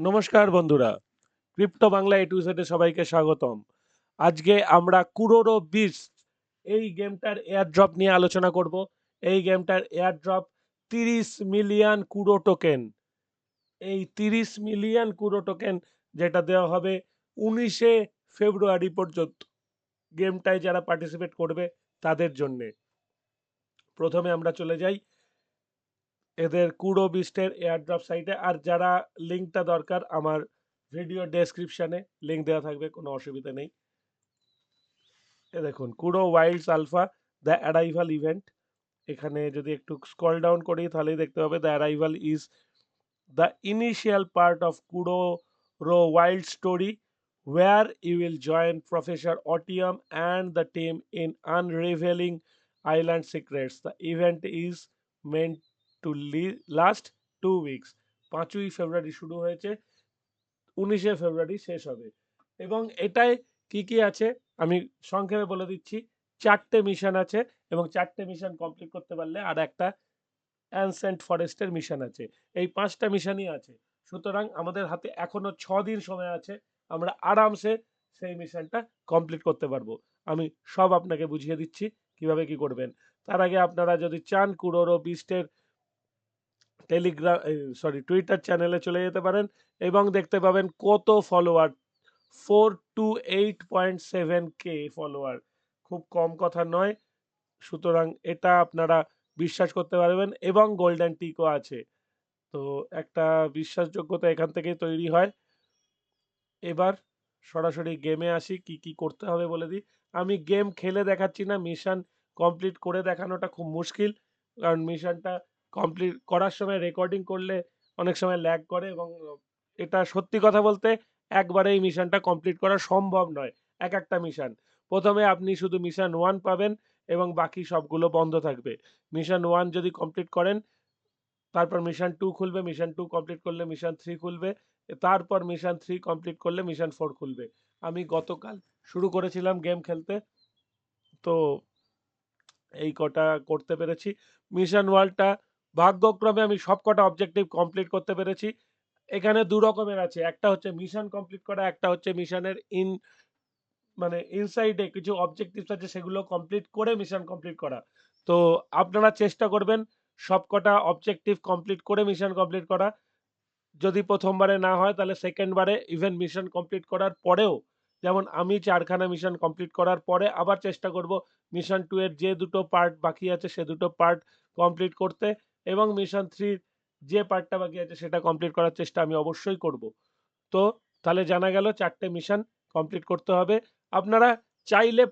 নমস্কার বন্ধুরা, crypto Bangla A to Z সবাইকে স্বাগতম। আজকে আমরা কুরোরো বিস্ট এই গেমটার এয়ার ড্রপ নিয়ে আলোচনা করব। এই গেমটার air drop 30 million Kuro token. এই 30 মিলিয়ন কুরো টোকেন যেটা দেওয়া হবে 19শে ফেব্রুয়ারি পর্যন্ত গেমটায় যারা পার্টিসিপেট করবে তাদের জন্যে। প্রথমে আমরা চলে যাই এদের কুড়ো বিস্টের এয়ারড্রপ সাইটে। আর যারা লিঙ্কটা দরকার আমার ভিডিও ডেসক্রিপশানে লিঙ্ক দেওয়া থাকবে, কোনো অসুবিধা নেই। এ দেখুন Kuro wilds alpha the arrival event. এখানে যদি একটু স্ক্রল ডাউন করি তাহলেই দেখতে পাবে the arrival is the initial part of Kuroro wild story where you will join Professor Otium and the team in unraveling island secrets. The event is meant to last 2 weeks. 5ই ফেব্রুয়ারি শুরু হয়েছে, 19শে ফেব্রুয়ারি শেষ হবে। এবং এটায় কি কি আছে আমি সংক্ষেপে বলে দিচ্ছি। 4টে মিশন আছে এবং 4টে মিশন কমপ্লিট করতে পারলে আর একটা অ্যানসেন্ট ফরেস্টের মিশন আছে। এই 5টা মিশনই আছে। সুতরাং আমাদের হাতে এখনো 6 দিন সময় আছে, আমরা আরামসে সেই মিশনটা কমপ্লিট করতে পারবো। আমি সব আপনাকে বুঝিয়ে দিচ্ছি কিভাবে কি করবেন। তার আগে আপনারা যদি চান কুরোরো বিস্টের টেলিগ্রাম টুইটার চ্যানেলে চলে যেতে পারেন এবং দেখতে পাবেন কত ফলোয়ার, 428.7K ফলোয়ার। খুব কম কথা নয়। সুতরাং এটা আপনারা বিশ্বাস করতে পারবেন এবং গোল্ডেন টিকও আছে। তো একটা বিশ্বাসযোগ্যতা এখান থেকেই তৈরি হয়। এবার সরাসরি গেমে আসি, কি কি করতে হবে বলে দিই। আমি গেম খেলে দেখাচ্ছি না, মিশন কমপ্লিট করে দেখানোটা খুব মুশকিল। কারণ মিশনটা কমপ্লিট করার সময় রেকর্ডিং করলে অনেক সময় ল্যাগ করে এবং এটা সত্যি কথা বলতে একবারে এই মিশনটা কমপ্লিট করা সম্ভব নয়। এক একটা মিশন প্রথমে আপনি শুধু মিশন 1 পাবেন এবং বাকি সবগুলো বন্ধ থাকবে। মিশন 1 যদি কমপ্লিট করেন তারপর মিশন 2 খুলবে, মিশন 2 কমপ্লিট করলে মিশন 3 খুলবে, তারপর মিশন 3 কমপ্লিট করলে মিশন 4 খুলবে। আমি গতকাল শুরু করেছিলাম গেম খেলতে, তো এই কটা করতে পেরেছি। মিশন ওয়ার্ল্ডটা ভাগ্যক্রমে আমি সব কটা অবজেক্টিভ কমপ্লিট করতে পেরেছি। এখানে দু রকমের আছে, একটা হচ্ছে মিশন কমপ্লিট করা, একটা হচ্ছে মিশনের ইনসাইডে কিছু অবজেক্টিভস আছে সেগুলো কমপ্লিট করে মিশন কমপ্লিট করা। তো আপনারা চেষ্টা করবেন সবকটা অবজেক্টিভ কমপ্লিট করে মিশন কমপ্লিট করা। যদি প্রথমবারে না হয় তাহলে সেকেন্ড বারে ইভেন মিশন কমপ্লিট করার পরেও, যেমন আমি 4খানা মিশন কমপ্লিট করার পরে আবার চেষ্টা করব মিশন 2 এর যে দুটো পার্ট বাকি আছে সে দুটো পার্ট কমপ্লিট করতে, এবং মিশন 3 যে পার্টটা বাকি আছে সেটা কমপ্লিট করার চেষ্টা আমি অবশ্যই করব। তো তাহলে জানা গেল 4টে মিশন কমপ্লিট করতে হবে। আপনারা চাইলে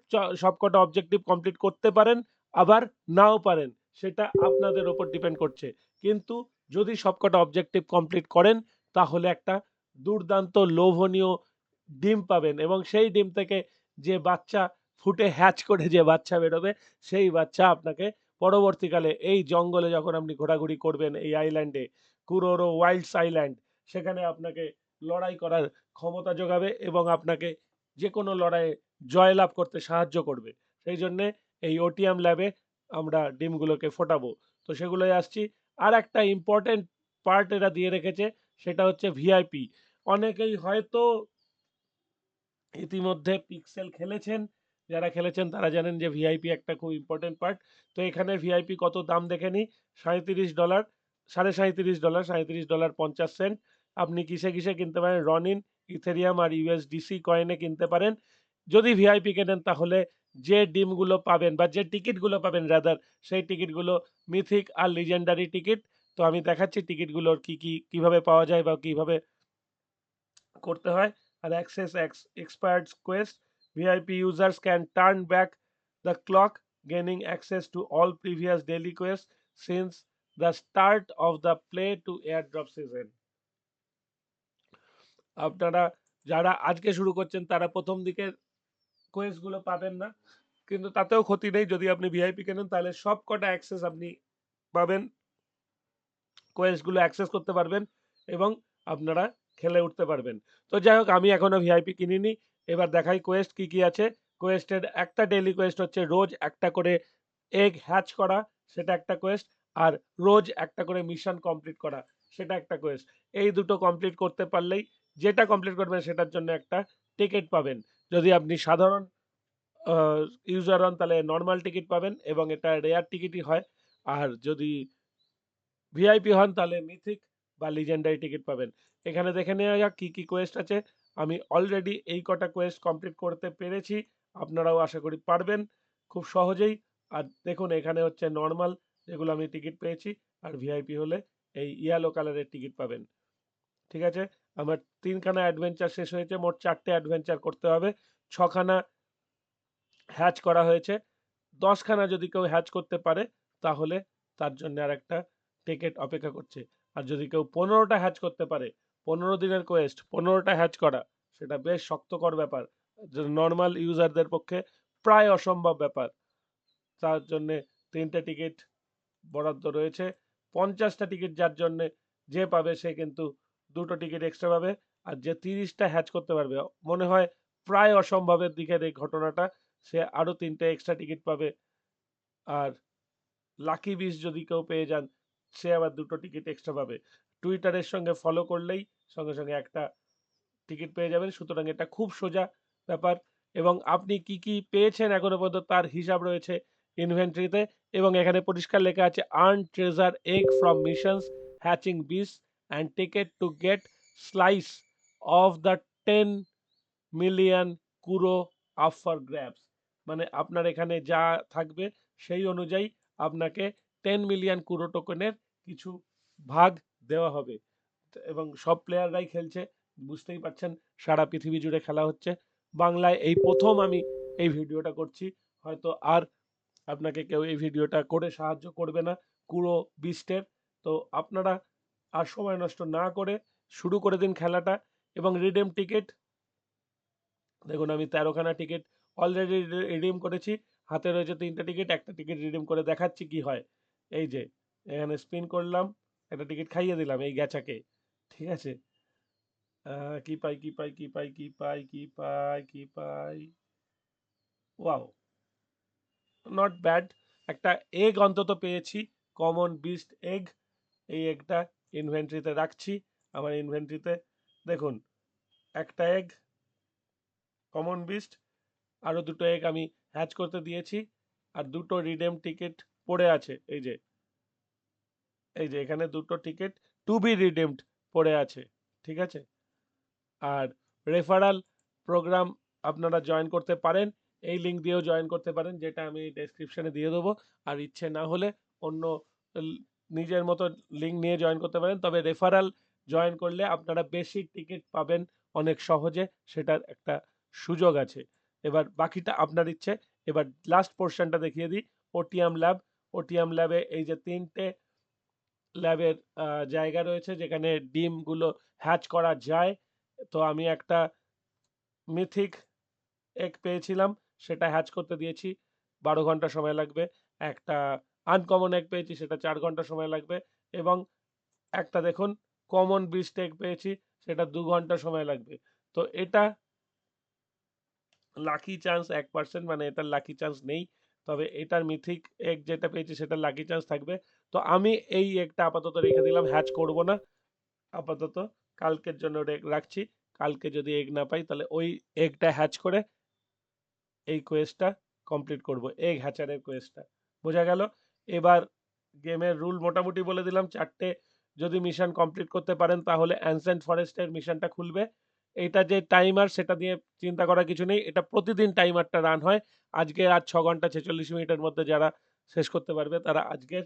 সবকটা অবজেক্টিভ কমপ্লিট করতে পারেন, আবার নাও পারেন, সেটা আপনাদের ওপর ডিপেন্ড করছে। কিন্তু যদি সবকটা অবজেক্টিভ কমপ্লিট করেন তাহলে একটা দুর্দান্ত লোভনীয় ডিম পাবেন এবং সেই ডিম থেকে যে বাচ্চা ফুটে হ্যাচ করে যে বাচ্চা বেরোবে সেই বাচ্চা আপনাকে পরবর্তীকালে এই জঙ্গলে যখন আপনি ঘোরাঘুরি করবেন এই আইল্যান্ডে, কুরোরো ওয়াইল্ডস আইল্যান্ড, সেখানে আপনাকে লড়াই করার ক্ষমতা যোগাবে এবং আপনাকে যে কোনো লড়াইয়ে জয়লাভ করতে সাহায্য করবে। সেই জন্যে এই ওটিএম ল্যাবে আমরা ডিমগুলোকে ফোটাবো। তো সেগুলোই আসছি। আর একটা ইম্পর্টেন্ট পার্ট এরা দিয়ে রেখেছে, সেটা হচ্ছে ভিআইপি। অনেকেই হয়তো ইতিমধ্যে পিক্সেল খেলেছেন, যারা খেলেছেন তারা জানেন যে ভিআইপি একটা খুব ইম্পর্টেন্ট পার্ট। তো এখানে ভিআইপি কত দাম দেখে নিই। $37, $37.5, $37.50। আপনি কিসে কিসে কিনতে পারেন? রনিন, ইথেরিয়াম আর ইউএসডিসি কয়েনে কিনতে পারেন। যদি ভিআইপি কেনেন তাহলে যে ডিমগুলো পাবেন বা যে টিকিটগুলো পাবেন রাদার, সেই টিকিটগুলো মিথিক আর লিজেন্ডারি টিকিট। তো আমি দেখাচ্ছি টিকিটগুলোর কি কি কিভাবে পাওয়া যায় বা কিভাবে করতে হয়। আর access expired quest, VIP users can turn back the clock gaining access to all previous daily quest since the start of the play to airdrop season. আপনারা যারা আজকে শুরু করছেন তারা প্রথম দিকের কোয়েস্টগুলো পাবেন না, কিন্তু তাতেও ক্ষতি নেই। যদি আপনি ভিআইপি কেনেন তাহলে সব কটা অ্যাক্সেস আপনি পাবেন, কোয়েস্টগুলো অ্যাক্সেস করতে পারবেন এবং আপনারা খেলে উঠতে পারবেন। তো যাই হোক, আমি এখনো ভিআইপি কিনিনি। এবার দেখাই কোয়েস্ট কি কি আছে। কোয়েস্টের একটা ডেইলি কোয়েস্ট হচ্ছে রোজ একটা করে এগ হ্যাচ করা, সেটা একটা কোয়েস্ট। আর রোজ একটা করে মিশন কমপ্লিট করা, সেটা একটা কোয়েস্ট। এই দুটো কমপ্লিট করতে পারলেই, যেটা কমপ্লিট করবেন সেটার জন্য একটা টিকিট পাবেন। যদি আপনি সাধারণ ইউজার হন তাহলে নর্মাল টিকিট পাবেন এবং এটা রেয়ার টিকিটই হয়। আর যদি ভিআইপি হন তাহলে মিথিক বা লিজেন্ডারি টিকিট পাবেন। এখানে দেখে নেওয়া যাক কি কি কোয়েস্ট আছে। আমি অলরেডি এই কটা কোয়েস্ট কমপ্লিট করতে পেরেছি, আপনারাও আশা করি পারবেন খুব সহজেই। আর দেখুন এখানে হচ্ছে নর্মাল, যেগুলো আমি টিকিট পেয়েছি, আর ভিআইপি হলে এই ইয়েলো কালারের টিকিট পাবেন। ঠিক আছে, আমার 3খানা অ্যাডভেঞ্চার শেষ হয়েছে, মোট 4টে অ্যাডভেঞ্চার করতে হবে। 6খানা হ্যাচ করা হয়েছে, 10খানা যদি কেউ হ্যাচ করতে পারে তাহলে তার জন্য আর একটা টিকিট অপেক্ষা করছে। আর যদি কেউ 15টা হ্যাচ করতে পারে, 15 দিনের কোয়েস্ট 15টা হ্যাচ করা, সেটা বেশ শক্তকর ব্যাপার, নর্মাল ইউজারদের পক্ষে প্রায় অসম্ভব ব্যাপার। তার জন্যে 3টে টিকিট বরাদ্দ রয়েছে। 50টা টিকিট যার জন্য যে পাবে সে কিন্তু 2টো টিকিট এক্সট্রা পাবে। আর যে 30টা হ্যাচ করতে পারবে, মনে হয় প্রায় অসম্ভবের দিকের এই ঘটনাটা, সে আরো 3টে এক্সট্রা টিকিট পাবে। আর লাকি বিশ যদি কেউ পেয়ে যান, সে আবার 2টো টিকিট এক্সট্রা পাবে। টুইটারের সঙ্গে ফলো করলেই সঙ্গে সঙ্গে একটা টিকিট পেয়ে যাবেন। সুতরাং এটা খুব সোজা ব্যাপার। এবং আপনি কি কি পেয়েছেন এখনো পর্যন্ত তার হিসাব রয়েছে ইনভেন্টরিতে, এবং এখানে পরিষ্কার লেখা আছে earn treasure egg from missions hatching bees and ticket to get slice of the 10 million Kuro up for grabs. মানে আপনার এখানে যা থাকবে সেই অনুযায়ী আপনাকে 10 মিলিয়ন কুরো টোকেনের কিছু ভাগ দেওয়া হবে। এবং সব প্লেয়াররাই খেলছে, বুঝতেই পারছেন সারা পৃথিবী জুড়ে খেলা হচ্ছে। বাংলায় এই প্রথম আমি এই ভিডিওটা করছি, হয়তো আর আপনাকে কেউ এই ভিডিওটা করে সাহায্য করবে না কুরো বিস্টের। তো আপনারা আর সময় নষ্ট না করে শুরু করে দিন খেলাটা। এবং রিডেম টিকিট দেখুন, আমি 13খানা টিকিট অলরেডি রিডিম করেছি। হাতে রয়েছে 3টে টিকিট, একটা টিকিট রিডিম করে দেখাচ্ছি কি হয়। এই যে এখানে স্পিন করলাম, একটা টিকিট খাইয়ে দিলাম এই গ্যাচাকে। ঠিক আছে, কি পাই কি পাই কি পাই কি পাই কি পাই কি পাই, ওয়াও, নট ব্যাড। একটা এগ অন্তত পেয়েছি, কমন বিস্ট এগ। এই এগটা ইনভেন্টরিতে রাখছি, আমার ইনভেন্টরিতে। দেখুন, একটা এগ কমন বিস্ট, আরো 2টো এগ আমি হ্যাচ করতে দিয়েছি, আর 2টো রিডেম টিকিট পড়ে আছে। এই যে এখানে 2টো টিকিট টু বি রিডিমড পড়ে আছে। ঠিক আছে, আর রেফারাল প্রোগ্রাম আপনারা জয়েন করতে পারেন, এই লিঙ্ক দিয়েও জয়েন করতে পারেন, যেটা আমি ডেসক্রিপশনে দিয়ে দেবো। আর ইচ্ছে না হলে অন্য নিজের মতো লিঙ্ক নিয়ে জয়েন করতে পারেন। তবে রেফারাল জয়েন করলে আপনারা বেশি টিকিট পাবেন অনেক সহজে, সেটার একটা সুযোগ আছে। এবার বাকিটা আপনার ইচ্ছে। এবার লাস্ট পোর্শনটা দেখিয়ে দিই, ওটিএম ল্যাব। ওটিএম ল্যাবে এই যে 3টে ল্যাবের জায়গা রয়েছে যেখানে ডিমগুলো হ্যাচ করা যায়। তো আমি একটা মিথিক এগ পেয়েছিলাম, সেটা হ্যাচ করতে দিয়েছি, 12 ঘন্টা সময় লাগবে। একটা আনকমন এগ পেয়েছি, সেটা 4 ঘন্টা সময় লাগবে। এবং একটা দেখুন কমন বিস্ট এগ পেয়েছি, সেটা 2 ঘন্টা সময় লাগবে। তো এটা লাকি চান্স 1%, মানে এটার লাকি চান্স নেই। তবে এটার মিথিক এগ যেটা পেয়েছি সেটার লাকি চান্স থাকবে। তো আমি এই এগটা আপাতত রেখে দিলাম, হ্যাচ করব না আপাতত, কালকের জন্য রাখছি। কালকে যদি এগ না পাই তাহলে ওই এগটা হ্যাচ করে এই কোয়েস্টটা কমপ্লিট করব, এগ হ্যাচারের কোয়েস্টটা। বোঝা গেল? এবার গেমের রুল মোটামুটি বলে দিলাম। 4টে যদি মিশন কমপ্লিট করতে পারেন তাহলে অ্যানসেন্ট ফরেস্টের মিশনটা খুলবে। এটা যে টাইমার, সেটা নিয়ে চিন্তা করার কিছু নেই, এটা প্রতিদিন টাইমারটা রান হয়। আজকে আর 6 ঘন্টা 46 মিনিটের মধ্যে যারা শেষ করতে পারবে তারা আজকের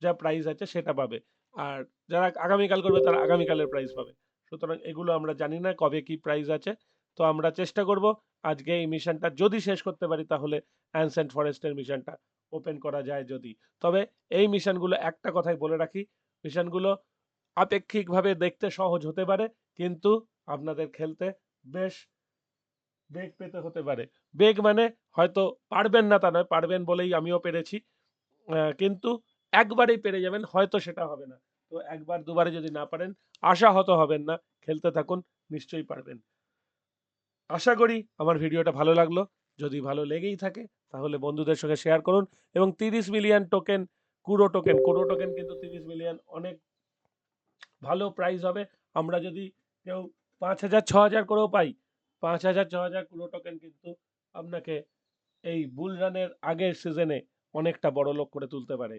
যা প্রাইজ আছে সেটা পাবে। আর যারা আগামীকাল করবে তারা আগামীকালের প্রাইজ পাবে। সুতরাং এগুলো আমরা জানি না কবে কি প্রাইজ আছে। তো আমরা চেষ্টা করব আজকে এই মিশনটা যদি শেষ করতে পারি তাহলে অ্যানসেন্ট ফরেস্টের মিশনটা ওপেন করা যায় যদি। তবে এই মিশনগুলো একটা কথাই বলে রাখি, মিশনগুলো আপেক্ষিকভাবে দেখতে সহজ হতে পারে, কিন্তু আপনাদের খেলতে বেশ বেগ পেতে হতে পারে। বেগ মানে হয়তো পারবেন না তা নয়, পারবেন বলেই আমিও পেরেছি। কিন্তু একবারেই পেরে যাবেন হয়তো সেটা হবে না। তো একবার দুবারে যদি না পারেন আশাহত হবেন না, খেলতে থাকুন, নিশ্চয়ই পারবেন। আশা করি আমার ভিডিওটা ভালো লাগলো। যদি ভালো লেগেই থাকে তাহলে বন্ধুদের সঙ্গে শেয়ার করুন। এবং 30 মিলিয়ন টোকেন, কুড়ো টোকেন কিন্তু 30 মিলিয়ন অনেক ভালো প্রাইস হবে। আমরা যদি কেউ 5,000 6,000 করেও পাই, 5,000 6,000 পুরো টোকেন কিন্তু আপনাকে এই বুল রানের আগের সিজনে অনেকটা বড় লোক করে তুলতে পারে।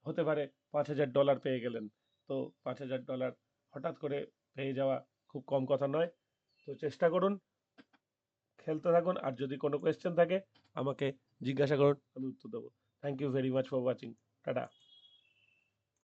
হতে পারে $5,000 পেয়ে গেলেন। তো $5,000 হঠাৎ করে পেয়ে যাওয়া খুব কম কথা নয়। তো চেষ্টা করুন, খেলতে থাকুন, আর যদি কোনো কোয়েশ্চেন থাকে আমাকে জিজ্ঞাসা করুন, আমি উত্তর দেবো। Thank you very much for watching. Tata.